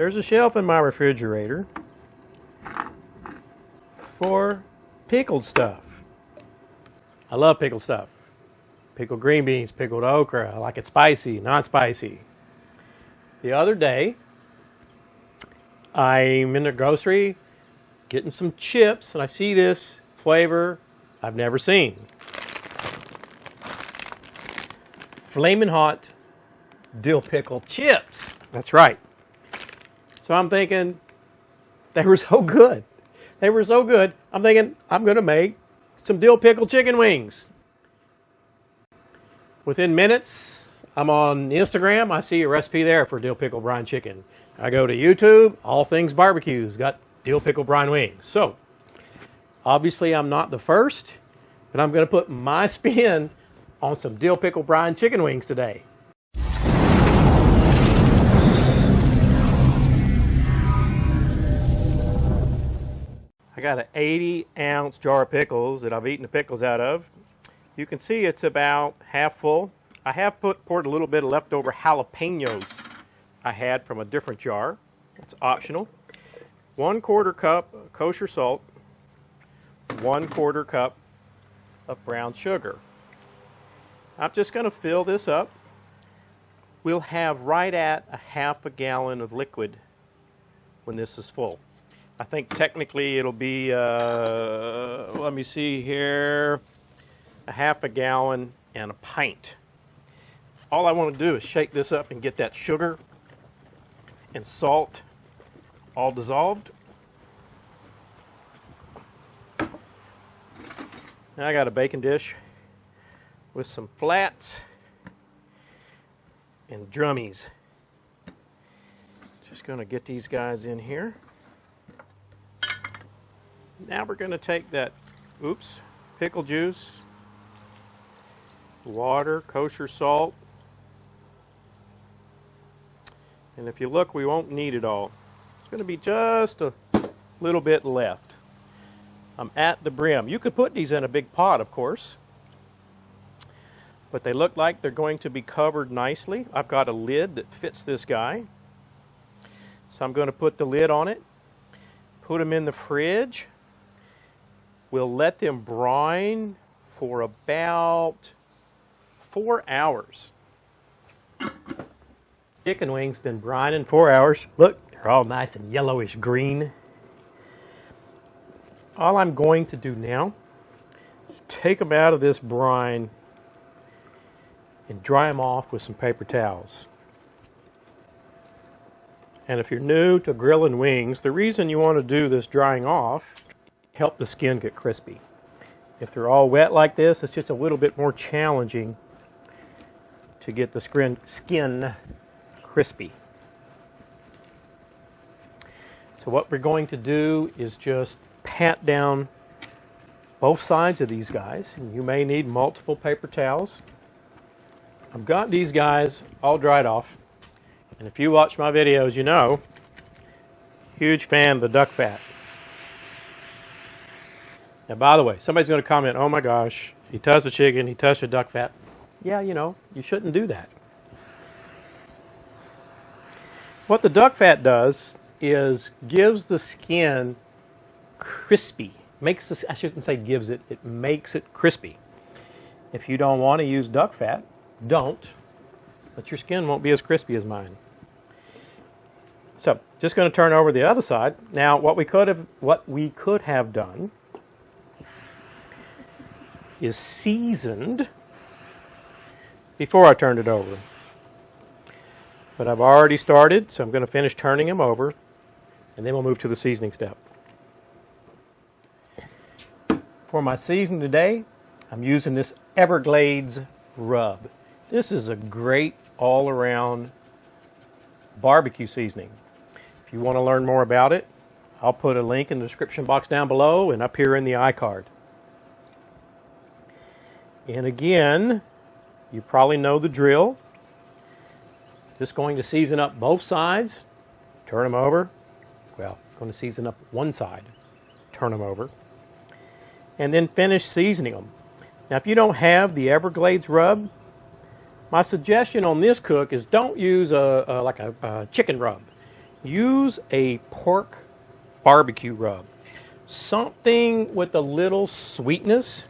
there's a shelf in my refrigerator for pickled stuff. I love pickled stuff. Pickled green beans, pickled okra. I like it spicy, not spicy. The other day, I'm in the grocery getting some chips, and I see this flavor I've never seen. Flamin' hot dill pickle chips. That's right. So I'm thinking, they were so good. They were so good, I'm thinking, I'm going to make some dill pickle chicken wings. Within minutes, I'm on Instagram. I see a recipe there for dill pickle brine chicken. I go to YouTube, All Things Barbecues, got dill pickle brine wings. So, obviously I'm not the first, but I'm going to put my spin on some dill pickle brine chicken wings today. I got an 80-ounce jar of pickles that I've eaten the pickles out of. You can see it's about half full. I have poured a little bit of leftover jalapenos I had from a different jar. It's optional. 1/4 cup of kosher salt, 1/4 cup of brown sugar. I'm just going to fill this up. We'll have right at a half a gallon of liquid when this is full. I think technically it'll be, let me see here, a half a gallon and a pint. All I want to do is shake this up and get that sugar and salt all dissolved. Now I got a baking dish with some flats and drummies. Just going to get these guys in here. Now we're going to take that, pickle juice, water, kosher salt, and if you look, we won't need it all. It's going to be just a little bit left. I'm at the brim. You could put these in a big pot, of course, but they look like they're going to be covered nicely. I've got a lid that fits this guy, so I'm going to put the lid on it, put them in the fridge. We'll let them brine for about 4 hours. Chicken wings been brining 4 hours. Look, they're all nice and yellowish green. All I'm going to do now is take them out of this brine and dry them off with some paper towels. And if you're new to grilling wings, the reason you want to do this drying off, help the skin get crispy. If they're all wet like this, it's just a little bit more challenging to get the skin crispy. So what we're going to do is just pat down both sides of these guys, and you may need multiple paper towels. I've got these guys all dried off, and if you watch my videos, you know, huge fan of the duck fat. Now, by the way, somebody's going to comment, oh my gosh, he touched the chicken, he touched the duck fat. Yeah, you know, you shouldn't do that. What the duck fat does is gives the skin crispy. Makes this, I shouldn't say gives it, it makes it crispy. If you don't want to use duck fat, don't, but your skin won't be as crispy as mine. So, just going to turn over the other side. Now, what we could have done is seasoned before I turned it over. But I've already started, so I'm going to finish turning them over, and then we'll move to the seasoning step. For my seasoning today, I'm using this Everglades Rub. This is a great all-around barbecue seasoning. If you want to learn more about it, I'll put a link in the description box down below and up here in the iCard. And again, you probably know the drill. Just going to season up both sides, turn them over. Well, going to season up one side, turn them over, and then finish seasoning them. Now, if you don't have the Everglades Rub, my suggestion on this cook is don't use a chicken rub. use a pork barbecue rub. Something with a little sweetness.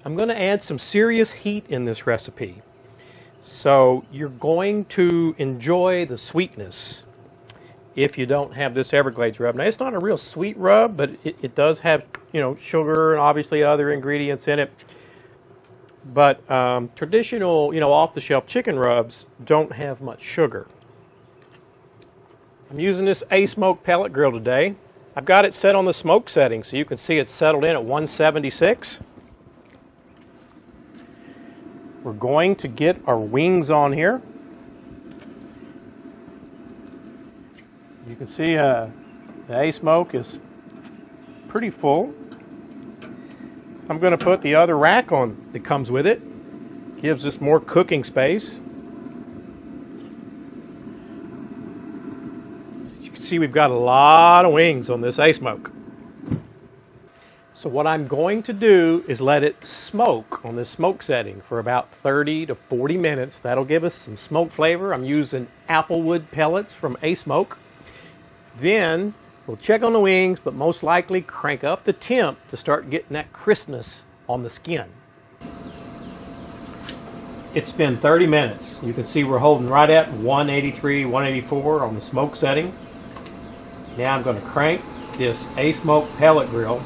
I'm going to add some serious heat in this recipe. So you're going to enjoy the sweetness if you don't have this Everglades rub. Now, it's not a real sweet rub, but it does have, sugar and obviously other ingredients in it. But traditional, off-the-shelf chicken rubs don't have much sugar. I'm using this ASMOKE Pellet Grill today. I've got it set on the smoke setting, so you can see it's settled in at 176. We're going to get our wings on here. You can see the ASMOKE is pretty full. I'm going to put the other rack on that comes with it. Gives us more cooking space. You can see we've got a lot of wings on this ASMOKE. So what I'm going to do is let it smoke on this smoke setting for about 30 to 40 minutes. That'll give us some smoke flavor. I'm using Applewood pellets from ASMOKE. Then we'll check on the wings, but most likely crank up the temp to start getting that crispness on the skin. It's been 30 minutes. You can see we're holding right at 183, 184 on the smoke setting. Now I'm going to crank this ASMOKE Pellet Grill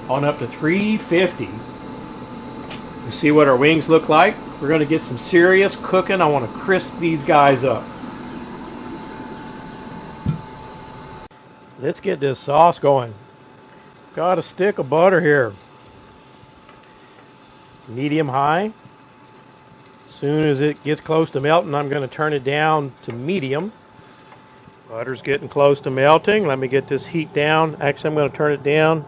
on up to 350. You see what our wings look like? We're going to get some serious cooking. I want to crisp these guys up. Let's get this sauce going. Got a stick of butter here. Medium high. As soon as it gets close to melting, I'm going to turn it down to medium. Butter's getting close to melting. Let me get this heat down. Actually, I'm going to turn it down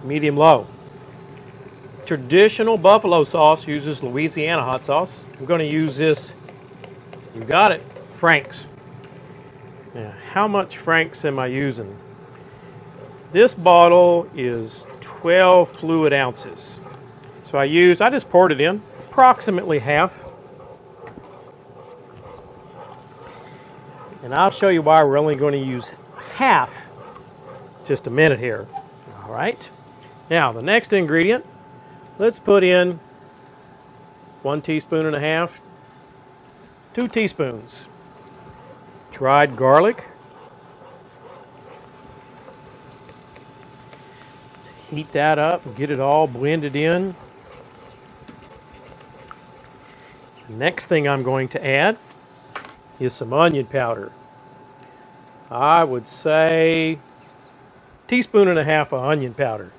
medium low. Traditional buffalo sauce uses Louisiana hot sauce. I'm going to use this, you got it, Frank's. Now, how much Frank's am I using? This bottle is 12 fluid ounces. So I just poured it in, approximately half. And I'll show you why we're only going to use half just a minute here. All right. Now, the next ingredient, let's put in 1.5 teaspoons, 2 teaspoons. Dried garlic. Heat that up and get it all blended in. Next thing I'm going to add is some onion powder. I would say 1.5 teaspoons of onion powder.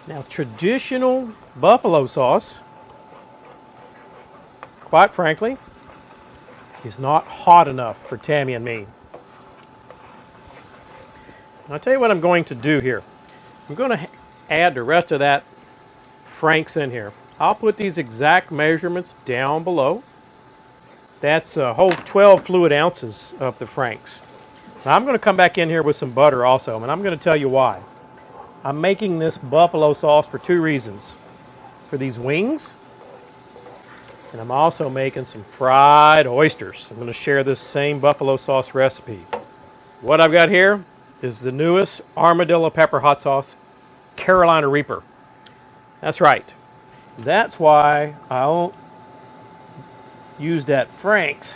Now, traditional buffalo sauce, quite frankly, is not hot enough for Tammy and me. I'll tell you what I'm going to do here. I'm going to add the rest of that Frank's in here. I'll put these exact measurements down below. That's a whole 12 fluid ounces of the Frank's. Now, I'm going to come back in here with some butter also, and I'm going to tell you why. I'm making this buffalo sauce for 2 reasons. For these wings, and I'm also making some fried oysters. I'm going to share this same buffalo sauce recipe. What I've got here is the newest Armadillo pepper hot sauce, Carolina Reaper. That's right. That's why I don't use that Frank's.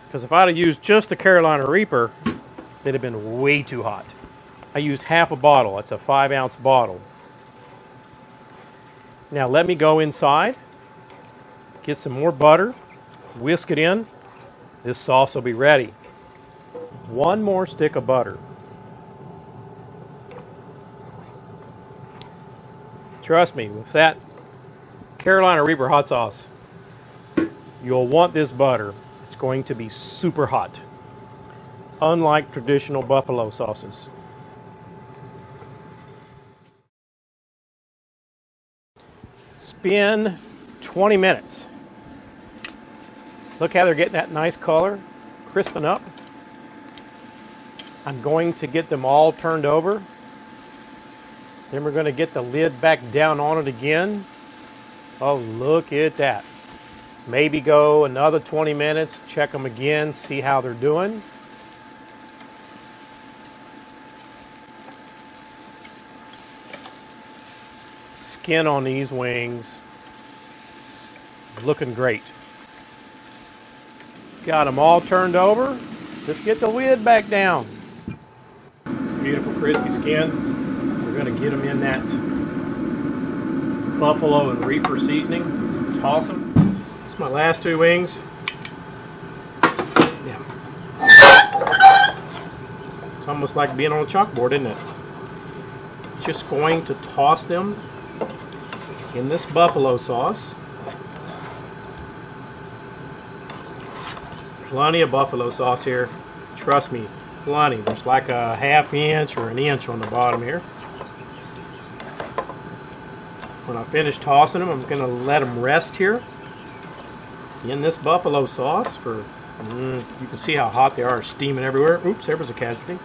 Because if I'd have used just the Carolina Reaper, it'd have been way too hot. I used half a bottle. It's a 5-ounce bottle. Now let me go inside, get some more butter, whisk it in. This sauce will be ready. 1 more stick of butter. Trust me, with that Carolina Reaper hot sauce, you'll want this butter. It's going to be super hot, unlike traditional buffalo sauces. It's been 20 minutes. Look how they're getting that nice color, crisping up. I'm going to get them all turned over. Then we're going to get the lid back down on it again. Oh, look at that. Maybe go another 20 minutes, check them again, see how they're doing. Skin on these wings, looking great. Got them all turned over. Just get the lid back down. Beautiful crispy skin. We're going to get them in that buffalo and reaper seasoning. Toss them. This is my last two wings. Yeah. It's almost like being on a chalkboard, isn't it? Just going to toss them in this buffalo sauce. Plenty of buffalo sauce here. Trust me, plenty. There's like a ½ inch or an inch on the bottom here. When I finish tossing them, I'm going to let them rest here in this buffalo sauce for, you can see how hot they are, steaming everywhere. Oops, there was a casualty.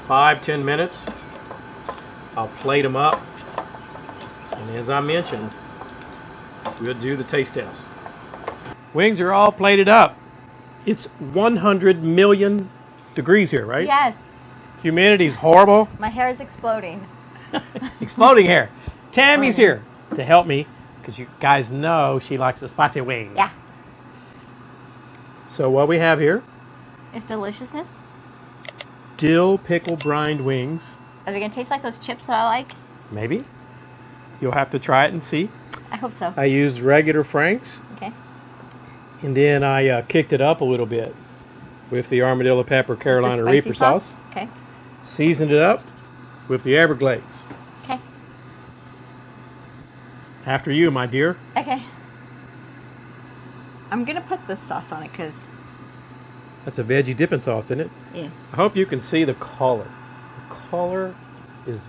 5-10 minutes. I'll plate them up. And as I mentioned, we'll do the taste test. Wings are all plated up. It's 100 million degrees here, right? Yes. Humidity's horrible. My hair is exploding. Exploding hair. Tammy's here to help me because you guys know she likes the spicy wings. Yeah. So what we have here is deliciousness. Dill pickle brined wings. Are they going to taste like those chips that I like? Maybe. You'll have to try it and see. I hope so. I used regular Franks. Okay. And then I kicked it up a little bit with the Armadillo pepper Carolina Reaper sauce. Okay. Seasoned it up with the Everglades. Okay. After you, my dear. Okay. I'm going to put this sauce on it because... That's a veggie dipping sauce, isn't it? Yeah. I hope you can see the color. The color is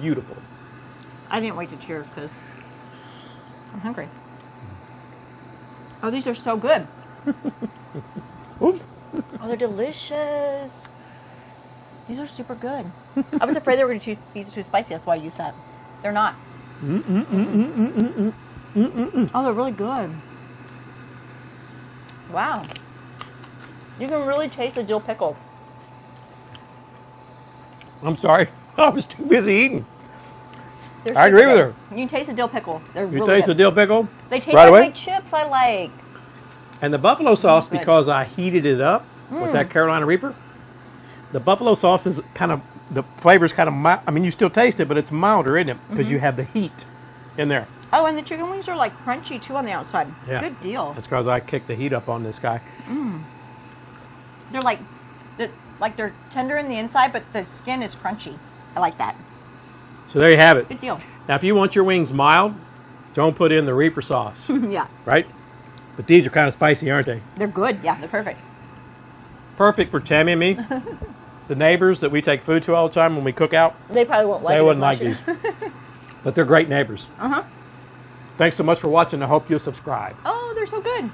beautiful. I didn't wait to cheers because I'm hungry. Oh, these are so good. Oh, they're delicious. These are super good. I was afraid they were going to be too spicy. That's why I used that. They're not. Oh, they're really good. Wow. You can really taste the dill pickle. I'm sorry. I was too busy eating. They're I agree with good. her. You can taste the dill pickle. They're You really taste good. the dill pickle? They taste right like away? my chips I like. And the buffalo sauce, Good. because I heated it up with that Carolina Reaper, the buffalo sauce is kind of, the flavor's kind of mild. I mean, you still taste it, but it's milder, isn't it? Because you have the heat in there. Oh, and the chicken wings are like crunchy too on the outside. Yeah. Good deal. That's because I kicked the heat up on this guy. They're like they're tender in the inside, but the skin is crunchy. I like that. So there you have it. Good deal. Now, if you want your wings mild, don't put in the Reaper sauce, Yeah. right? But these are kind of spicy, aren't they? They're good. Yeah, they're perfect. Perfect for Tammy and me. The neighbors that we take food to all the time when we cook out, They probably won't like they it wouldn't as like much. these. But they're great neighbors. Uh-huh. Thanks so much for watching. I hope you'll subscribe. Oh, they're so good.